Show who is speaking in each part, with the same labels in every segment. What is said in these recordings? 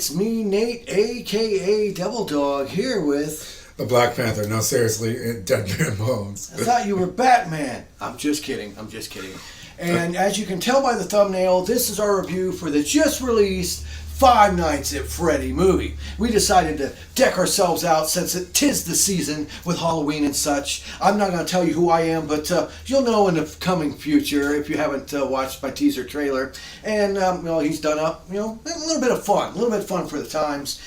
Speaker 1: it's me, Nate, a.k.a. Devil Dog, here with...
Speaker 2: The Black Panther. No, seriously, Dead Man Bones.
Speaker 1: I thought you were Batman. I'm just kidding. And as you can tell by the thumbnail, this is our review for the just released Five Nights at Freddy movie. We decided to deck ourselves out since tis the season with Halloween and such. I'm not going to tell you who I am, but you'll know in the coming future if you haven't watched my teaser trailer. And he's done up, a little bit of fun for the times.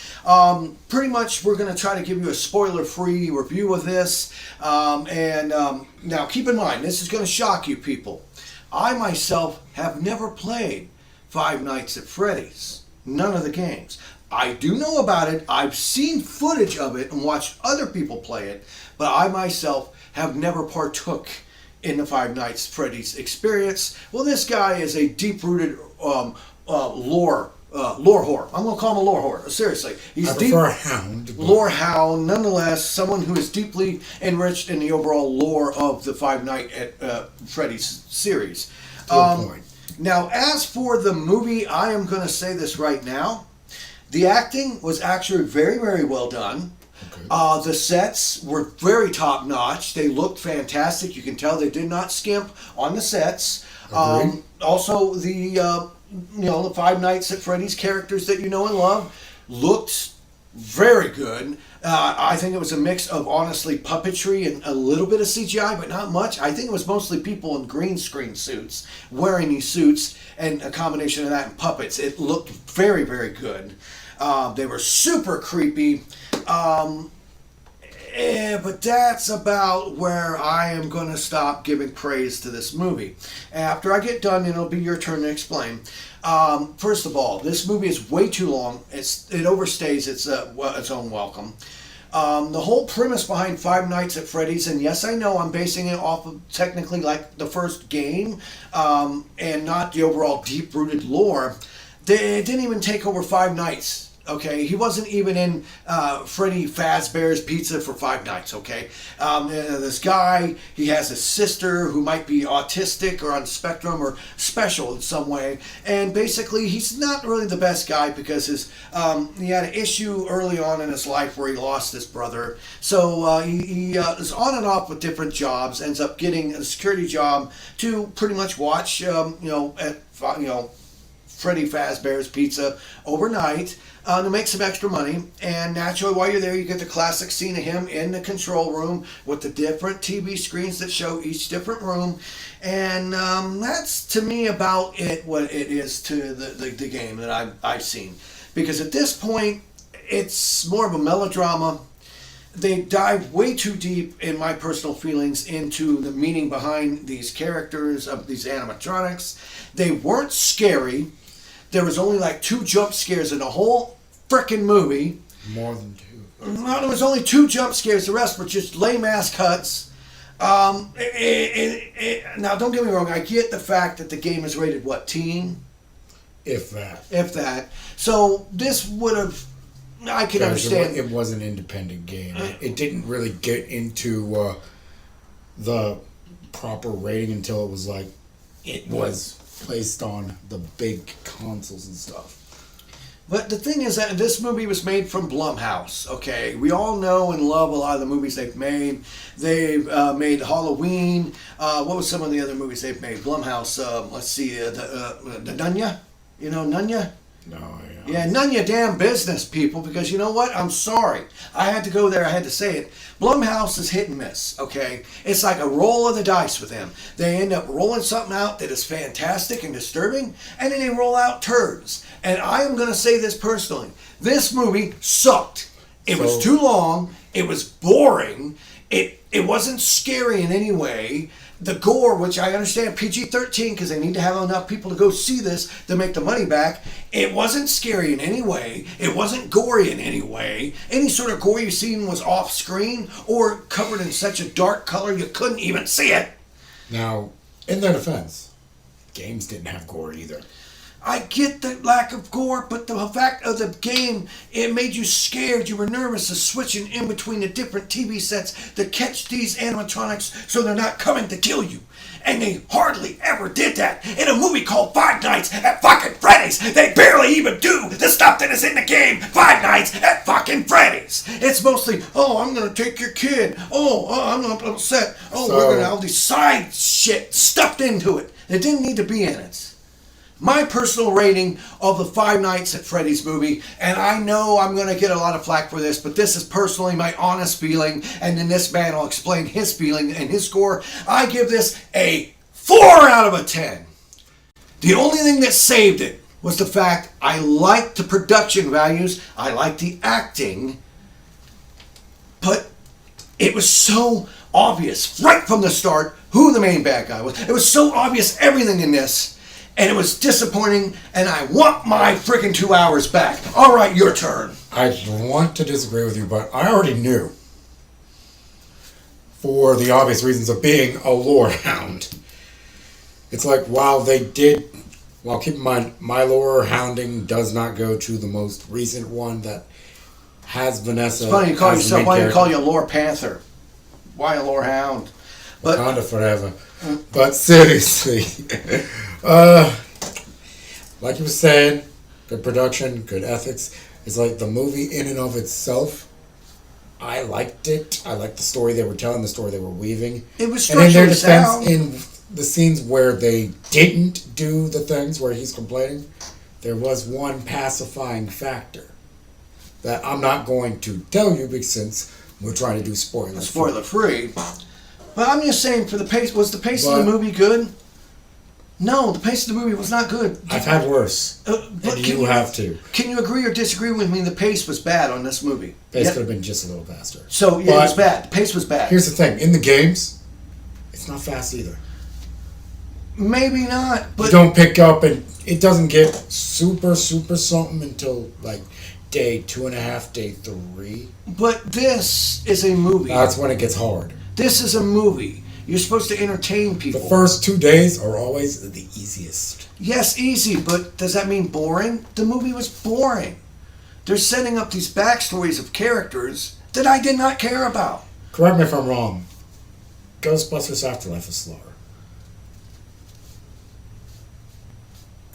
Speaker 1: Pretty much, we're going to try to give you a spoiler-free review of this. Now, keep in mind, this is going to shock you people. I myself have never played Five Nights at Freddys. None of the games. I do know about it. I've seen footage of it and watched other people play it, but I myself have never partook in the Five Nights at Freddys experience. Well, this guy is a deep-rooted lore whore. I'm going to call him a lore whore. Seriously.
Speaker 2: I prefer a hound.
Speaker 1: Lore hound, nonetheless, someone who is deeply enriched in the overall lore of the Five Nights at Freddys series.
Speaker 2: Good point.
Speaker 1: Now, as for the movie, I am going to say this right now. The acting was actually very, very well done. Okay. The sets were very top-notch. They looked fantastic. You can tell they did not skimp on the sets. Also, the Five Nights at Freddy's characters that you know and love looked very good. I think it was a mix of, honestly, puppetry and a little bit of CGI, but not much. I think it was mostly people in green screen suits, wearing these suits, and a combination of that and puppets. It looked very, very good. They were super creepy. But that's about where I am going to stop giving praise to this movie. After I get done, it'll be your turn to explain. First of all, this movie is way too long. It overstays its own welcome. The whole premise behind Five Nights at Freddys, and yes, I know I'm basing it off of technically like the first game, and not the overall deep-rooted lore. They didn't even take over Five Nights. Okay, he wasn't even in Freddy Fazbear's Pizza for Five Nights, okay? This guy, he has a sister who might be autistic or on the spectrum or special in some way. And basically, he's not really the best guy because he had an issue early on in his life where he lost his brother. So he is on and off with different jobs, ends up getting a security job to pretty much watch, Freddy Fazbear's Pizza overnight to make some extra money. And naturally, while you're there, you get the classic scene of him in the control room with the different TV screens that show each different room. And that's, to me, about what it is to the game that I've seen. Because at this point, it's more of a melodrama. They dive way too deep, in my personal feelings, into the meaning behind these characters of these animatronics. They weren't scary. There was only like 2 jump scares in the whole frickin' movie.
Speaker 2: More than 2.
Speaker 1: No, there was only 2 jump scares. The rest were just lame-ass cuts. Now, don't get me wrong. I get the fact that the game is rated, teen?
Speaker 2: If that.
Speaker 1: If that. So, this would have... I can understand.
Speaker 2: It was an independent game. It didn't really get into the proper rating until it was like... It was placed on the big consoles and stuff.
Speaker 1: But the thing is that this movie was made from Blumhouse, okay? We all know and love a lot of the movies they've made. They've made Halloween. What was some of the other movies they've made? Blumhouse, let's see, the Nunya? You know Nunya?
Speaker 2: No,
Speaker 1: yeah, none of your damn business, people, because you know what? I'm sorry. I had to go there. I had to say it. Blumhouse is hit and miss, okay? It's like a roll of the dice with them. They end up rolling something out that is fantastic and disturbing, and then they roll out turds. And I am going to say this personally. This movie sucked. It was too long. It was boring. It wasn't scary in any way. The gore, which I understand PG-13 because they need to have enough people to go see this to make the money back. It wasn't scary in any way. It wasn't gory in any way. Any sort of gore you seen was off screen or covered in such a dark color you couldn't even see it.
Speaker 2: Now, in their defense, games didn't have gore either.
Speaker 1: I get the lack of gore, but the fact of the game, it made you scared. You were nervous of switching in between the different TV sets to catch these animatronics so they're not coming to kill you. And they hardly ever did that. In a movie called Five Nights at fucking Freddy's, they barely even do the stuff that is in the game Five Nights at fucking Freddy's. It's mostly, oh, I'm going to take your kid. I'm upset. We're going to have all these side shit stuffed into it. It didn't need to be in it. My personal rating of the Five Nights at Freddy's movie, and I know I'm going to get a lot of flack for this, but this is personally my honest feeling, and then this man will explain his feeling and his score. I give this a 4 out of 10. The only thing that saved it was the fact I liked the production values, I liked the acting, but it was so obvious right from the start who the main bad guy was. It was so obvious everything in this. And it was disappointing, and I want my freaking 2 hours back. All right, your turn.
Speaker 2: I want to disagree with you, but I already knew. For the obvious reasons of being a lore hound. It's like, keep in mind, my lore hounding does not go to the most recent one that has Vanessa.
Speaker 1: It's funny you call yourself, why do you call you a lore panther? Why a lore hound? But
Speaker 2: Wakanda forever. But seriously, like you were saying, good production, good ethics. It's like the movie in and of itself. I liked it. I liked the story they were telling, the story they were weaving.
Speaker 1: It was
Speaker 2: and in their
Speaker 1: structurally
Speaker 2: defense, in the scenes where they didn't do the things where he's complaining, there was one pacifying factor that I'm not going to tell you since we're trying to do spoiler
Speaker 1: free. But I'm just saying, for the pace, was the pace of the movie good? No, the pace of the movie was not good.
Speaker 2: I've had worse.
Speaker 1: But
Speaker 2: and you have to.
Speaker 1: Can you agree or disagree with me? The pace was bad on this movie.
Speaker 2: Pace could have been just a little faster.
Speaker 1: So yeah, it was bad. The pace was bad.
Speaker 2: Here's the thing: in the games, it's not fast either.
Speaker 1: Maybe not, but
Speaker 2: you don't pick up, and it doesn't get super something until like day 2.5, day 3.
Speaker 1: But this is a movie.
Speaker 2: That's when it gets hard.
Speaker 1: This is a movie. You're supposed to entertain people.
Speaker 2: The first 2 days are always the easiest.
Speaker 1: Yes, easy, but does that mean boring? The movie was boring. They're setting up these backstories of characters that I did not care about.
Speaker 2: Correct me if I'm wrong. Ghostbusters Afterlife is slower.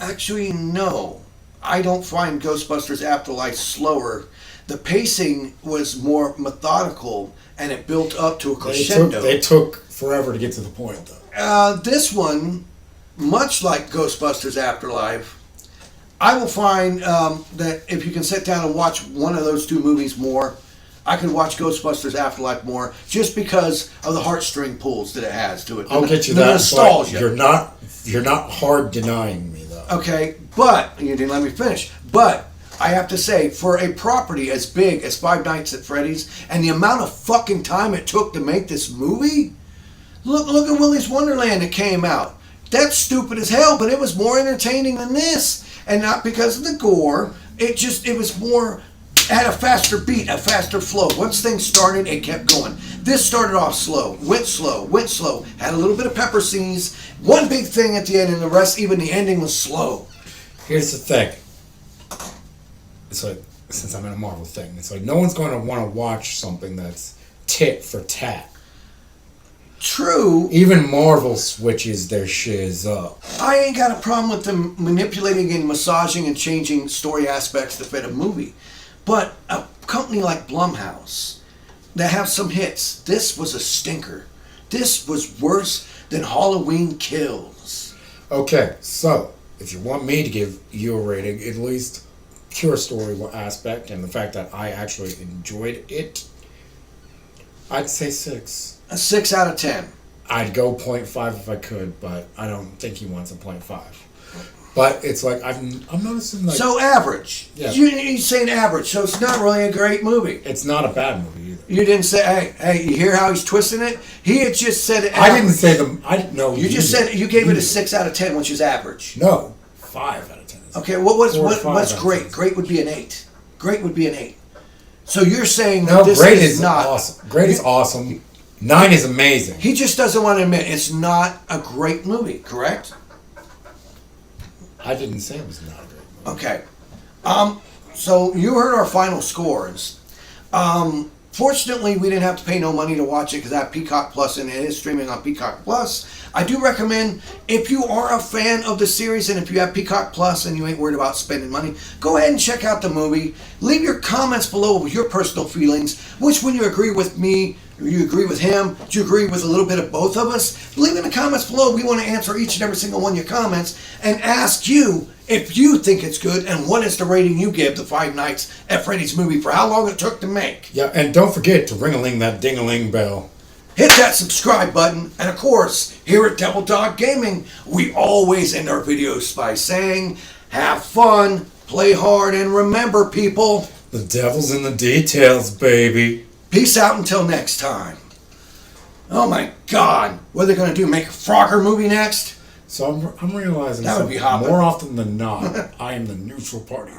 Speaker 1: Actually, no. I don't find Ghostbusters Afterlife slower. The pacing was more methodical, and it built up to a crescendo.
Speaker 2: They took forever to get to the point, though.
Speaker 1: This one, much like Ghostbusters Afterlife, I will find that if you can sit down and watch one of those two movies more, I could watch Ghostbusters Afterlife more, just because of the heartstring pulls that it has to it.
Speaker 2: I'll get you that. Nostalgia. You're not hard denying me, though.
Speaker 1: Okay, but you didn't let me finish. But I have to say, for a property as big as Five Nights at Freddy's, and the amount of fucking time it took to make this movie, look at Willy's Wonderland that came out. That's stupid as hell, but it was more entertaining than this, and not because of the gore. It was more, had a faster beat, a faster flow. Once things started, it kept going. This started off slow, went slow, had a little bit of pepper scenes, one big thing at the end, and the rest, even the ending, was slow.
Speaker 2: Here's the thing. It's like, since I'm in a Marvel thing, it's like no one's going to want to watch something that's tit for tat.
Speaker 1: True.
Speaker 2: Even Marvel switches their shiz up.
Speaker 1: I ain't got a problem with them manipulating and massaging and changing story aspects to fit a movie. But a company like Blumhouse, that have some hits, this was a stinker. This was worse than Halloween Kills.
Speaker 2: Okay, so if you want me to give you a rating, at least pure story aspect and the fact that I actually enjoyed it, I'd say 6.
Speaker 1: A 6 out of 10.
Speaker 2: I'd go 0.5 if I could, but I don't think he wants a 0.5. But it's like I'm noticing like
Speaker 1: so average.
Speaker 2: Yeah.
Speaker 1: You're saying average, so it's not really a great movie.
Speaker 2: It's not a bad movie either.
Speaker 1: You didn't say, hey, you hear how he's twisting it? He had just said it.
Speaker 2: I didn't say them. I didn't know.
Speaker 1: You just said you gave it a 6 out of 10, which is average.
Speaker 2: No, 5 out of 10.
Speaker 1: Okay, what's great? Great would be an 8. Great would be an 8. So you're saying
Speaker 2: no,
Speaker 1: this
Speaker 2: great
Speaker 1: is not
Speaker 2: awesome. Great is awesome. 9 is amazing.
Speaker 1: He just doesn't want to admit it's not a great movie, correct?
Speaker 2: I didn't say it was not a great movie.
Speaker 1: Okay. So you heard our final scores. Fortunately, we didn't have to pay no money to watch it because I have Peacock Plus and it is streaming on Peacock Plus. I do recommend, if you are a fan of the series and if you have Peacock Plus and you ain't worried about spending money, go ahead and check out the movie. Leave your comments below with your personal feelings. Which one you agree with me, or you agree with him, do you agree with a little bit of both of us? Leave in the comments below. We want to answer each and every single one of your comments and ask you if you think it's good and what is the rating you give the Five Nights at Freddy's movie for how long it took to make.
Speaker 2: Yeah, and don't forget to ring-a-ling that ding-a-ling bell.
Speaker 1: Hit that subscribe button. And of course, here at Devil Dog Gaming, we always end our videos by saying, have fun, play hard, and remember, people,
Speaker 2: the devil's in the details, baby.
Speaker 1: Peace out until next time. Oh my God, what are they going to do, make a Frogger movie next?
Speaker 2: So I'm realizing
Speaker 1: that would be
Speaker 2: something.
Speaker 1: hopping.
Speaker 2: More often than not, I am the neutral party.